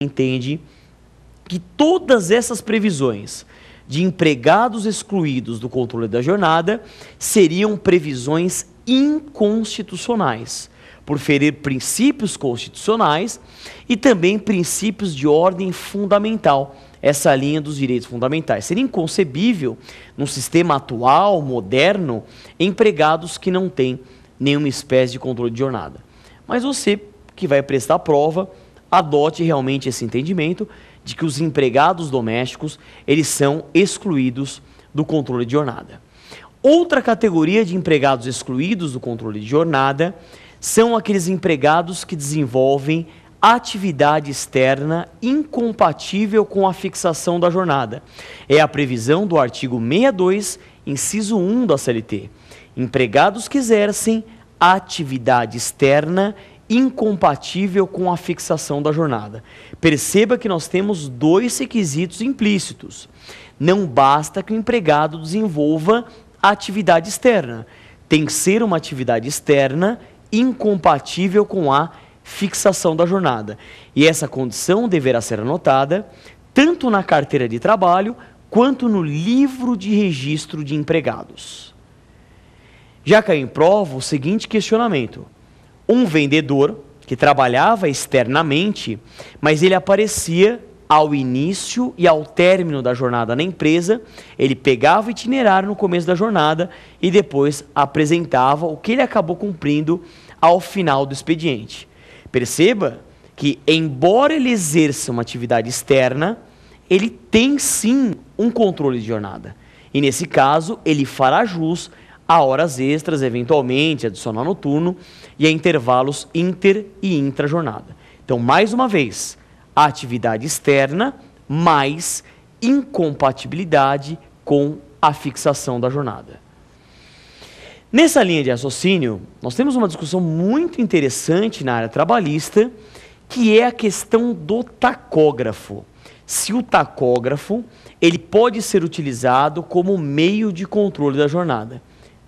entende que todas essas previsões de empregados excluídos do controle da jornada seriam previsões inconstitucionais, por ferir princípios constitucionais e também princípios de ordem fundamental, essa linha dos direitos fundamentais. Seria inconcebível, no sistema atual, moderno, empregados que não têm nenhuma espécie de controle de jornada. Mas você, que vai prestar a prova, adote realmente esse entendimento de que os empregados domésticos, eles são excluídos do controle de jornada. Outra categoria de empregados excluídos do controle de jornada são aqueles empregados que desenvolvem atividade externa incompatível com a fixação da jornada. É a previsão do artigo 62, inciso 1 da CLT. Empregados que exercem atividade externa incompatível com a fixação da jornada. Perceba que nós temos dois requisitos implícitos. Não basta que o empregado desenvolva atividade externa. Tem que ser uma atividade externa incompatível com a fixação da jornada. E essa condição deverá ser anotada tanto na carteira de trabalho quanto no livro de registro de empregados. Já caiu em prova o seguinte questionamento. Um vendedor que trabalhava externamente, mas ele aparecia ao início e ao término da jornada na empresa, ele pegava o itinerário no começo da jornada e depois apresentava o que ele acabou cumprindo ao final do expediente. Perceba que, embora ele exerça uma atividade externa, ele tem sim um controle de jornada. E nesse caso, ele fará jus a horas extras, eventualmente, adicional noturno e a intervalos inter e intra-jornada. Então, mais uma vez, a atividade externa mais incompatibilidade com a fixação da jornada. Nessa linha de raciocínio, nós temos uma discussão muito interessante na área trabalhista, que é a questão do tacógrafo. Se o tacógrafo ele pode ser utilizado como meio de controle da jornada.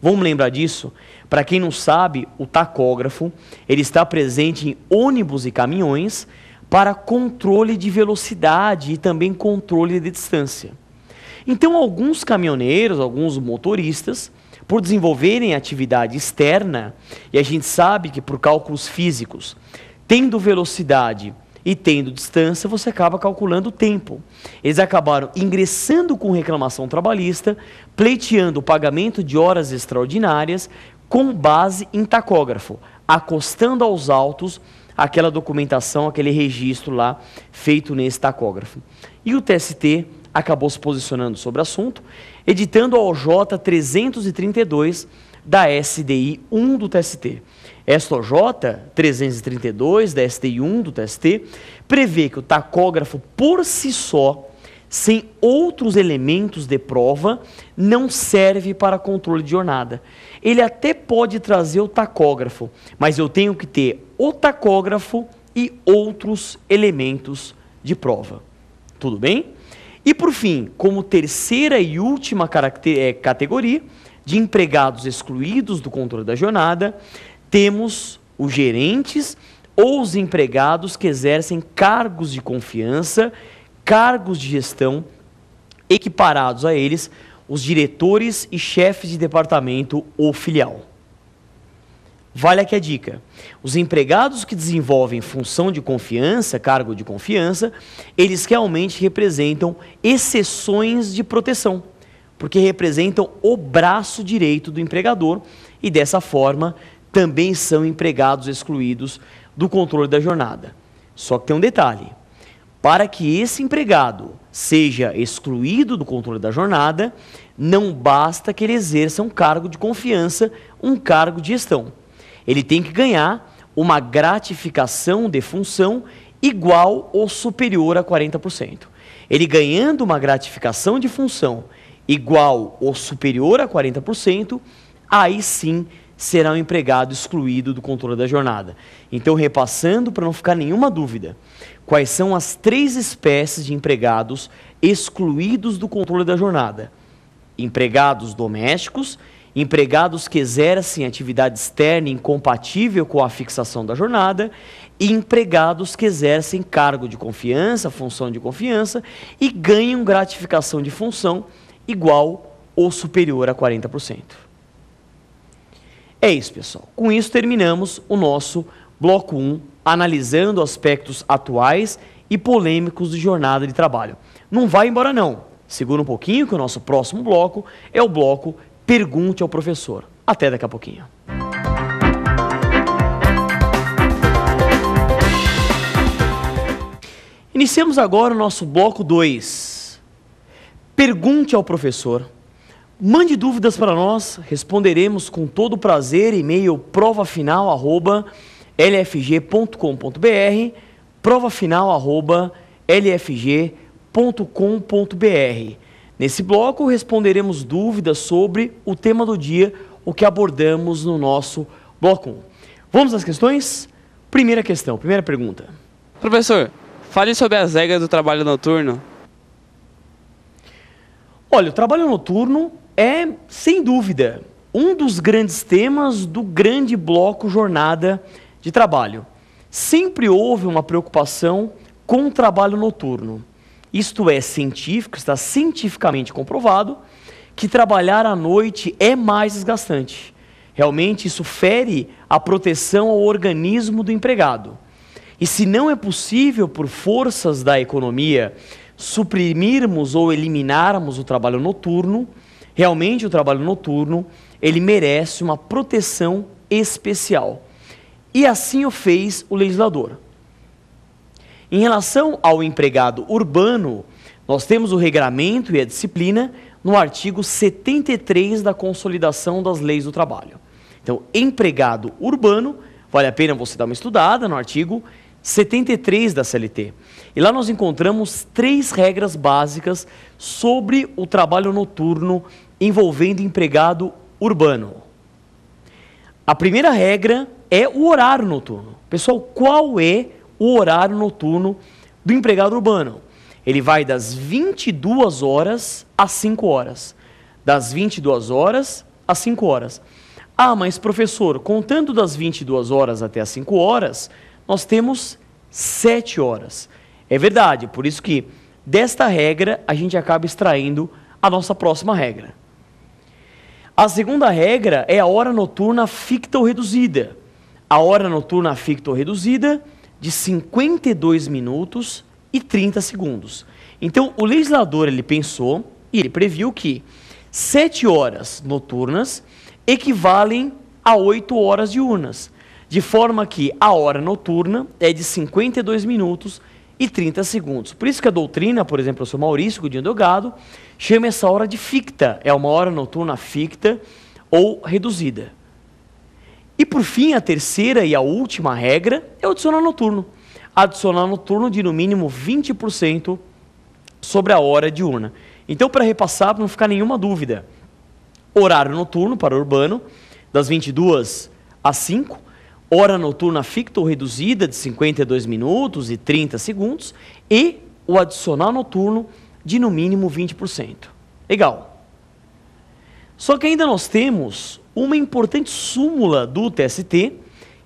Vamos lembrar disso? Para quem não sabe, o tacógrafo ele está presente em ônibus e caminhões para controle de velocidade e também controle de distância. Então, alguns caminhoneiros, alguns motoristas, por desenvolverem atividade externa, e a gente sabe que por cálculos físicos, tendo velocidade e tendo distância, você acaba calculando o tempo. Eles acabaram ingressando com reclamação trabalhista, pleiteando o pagamento de horas extraordinárias com base em tacógrafo, acostando aos autos aquela documentação, aquele registro lá feito nesse tacógrafo. E o TST acabou se posicionando sobre o assunto, editando a OJ 332 da SDI 1 do TST. Esta OJ 332 da SDI 1 do TST prevê que o tacógrafo por si só, sem outros elementos de prova, não serve para controle de jornada. Ele até pode trazer o tacógrafo, mas eu tenho que ter o tacógrafo e outros elementos de prova. Tudo bem? E por fim, como terceira e última categoria de empregados excluídos do controle da jornada, temos os gerentes ou os empregados que exercem cargos de confiança, cargos de gestão, equiparados a eles, os diretores e chefes de departamento ou filial. Vale aqui a dica. Os empregados que desenvolvem função de confiança, cargo de confiança, eles realmente representam exceções de proteção, porque representam o braço direito do empregador e dessa forma também são empregados excluídos do controle da jornada. Só que tem um detalhe. Para que esse empregado seja excluído do controle da jornada, não basta que ele exerça um cargo de confiança, um cargo de gestão. Ele tem que ganhar uma gratificação de função igual ou superior a 40%. Ele ganhando uma gratificação de função igual ou superior a 40%, aí sim será um empregado excluído do controle da jornada. Então, repassando para não ficar nenhuma dúvida, quais são as três espécies de empregados excluídos do controle da jornada? Empregados domésticos, empregados que exercem atividade externa incompatível com a fixação da jornada e empregados que exercem cargo de confiança, função de confiança e ganham gratificação de função igual ou superior a 40%. É isso, pessoal. Com isso terminamos o nosso bloco 1, analisando aspectos atuais e polêmicos de jornada de trabalho. Não vai embora não. Segura um pouquinho que o nosso próximo bloco é o bloco Pergunte ao Professor. Até daqui a pouquinho. Iniciamos agora o nosso bloco 2. Pergunte ao professor. Mande dúvidas para nós, responderemos com todo prazer. E-mail provafinal@lfg.com.br, provafinal@lfg.com.br. Nesse bloco responderemos dúvidas sobre o tema do dia, o que abordamos no nosso bloco 1. Vamos às questões? Primeira questão, primeira pergunta. Professor, fale sobre as regras do trabalho noturno. Olha, o trabalho noturno é, sem dúvida, um dos grandes temas do grande bloco jornada de trabalho. Sempre houve uma preocupação com o trabalho noturno. Isto é científico, está cientificamente comprovado que trabalhar à noite é mais desgastante. Realmente isso fere a proteção ao organismo do empregado. E se não é possível, por forças da economia, suprimirmos ou eliminarmos o trabalho noturno, realmente o trabalho noturno, ele merece uma proteção especial. E assim o fez o legislador. Em relação ao empregado urbano, nós temos o regramento e a disciplina no artigo 73 da Consolidação das Leis do Trabalho. Então, empregado urbano, vale a pena você dar uma estudada no artigo 73 da CLT. E lá nós encontramos 3 regras básicas sobre o trabalho noturno envolvendo empregado urbano. A primeira regra é o horário noturno. Pessoal, qual é o horário noturno do empregado urbano? Ele vai das 22 horas às 5 horas. Das 22 horas às 5 horas. Ah, mas professor, contando das 22 horas até as 5 horas, nós temos 7 horas. É verdade, por isso que desta regra a gente acaba extraindo a nossa próxima regra. A segunda regra é a hora noturna ficta ou reduzida. A hora noturna ficta ou reduzida de 52 minutos e 30 segundos. Então, o legislador ele pensou e ele previu que 7 horas noturnas equivalem a 8 horas diurnas, de forma que a hora noturna é de 52 minutos e 30 segundos. Por isso que a doutrina, por exemplo, o professor Maurício Godinho Delgado, chama essa hora de ficta, é uma hora noturna ficta ou reduzida. E por fim, a terceira e a última regra é o adicional noturno. Adicional noturno de no mínimo 20% sobre a hora diurna. Então, para repassar, para não ficar nenhuma dúvida, horário noturno para o urbano, das 22 às 5, hora noturna ficta ou reduzida de 52 minutos e 30 segundos e o adicional noturno de no mínimo 20%. Legal. Só que ainda nós temos uma importante súmula do TST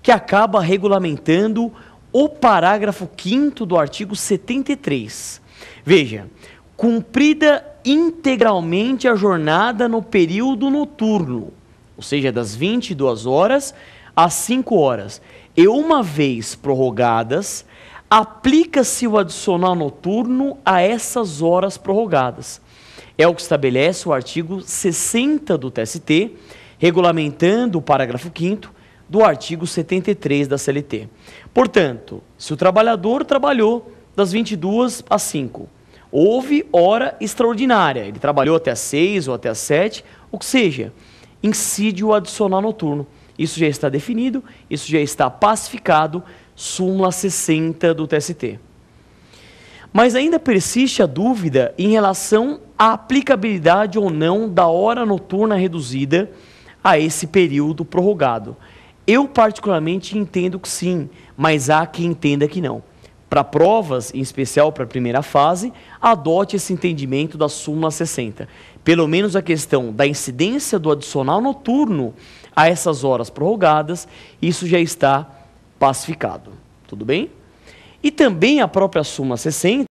que acaba regulamentando o parágrafo 5º do artigo 73. Veja, cumprida integralmente a jornada no período noturno, ou seja, das 22 horas às 5 horas, e uma vez prorrogadas, aplica-se o adicional noturno a essas horas prorrogadas. É o que estabelece o artigo 60 do TST, regulamentando o parágrafo 5º do artigo 73 da CLT. Portanto, se o trabalhador trabalhou das 22 às 5, houve hora extraordinária, ele trabalhou até às 6 ou até às 7, ou que seja, incide o adicional noturno. Isso já está definido, isso já está pacificado, súmula 60 do TST. Mas ainda persiste a dúvida em relação à aplicabilidade ou não da hora noturna reduzida a esse período prorrogado. Eu particularmente entendo que sim, mas há quem entenda que não. para provas, em especial para a primeira fase, adote esse entendimento da súmula 60. Pelo menos a questão da incidência do adicional noturno a essas horas prorrogadas, isso já está pacificado. Tudo bem? E também a própria súmula 60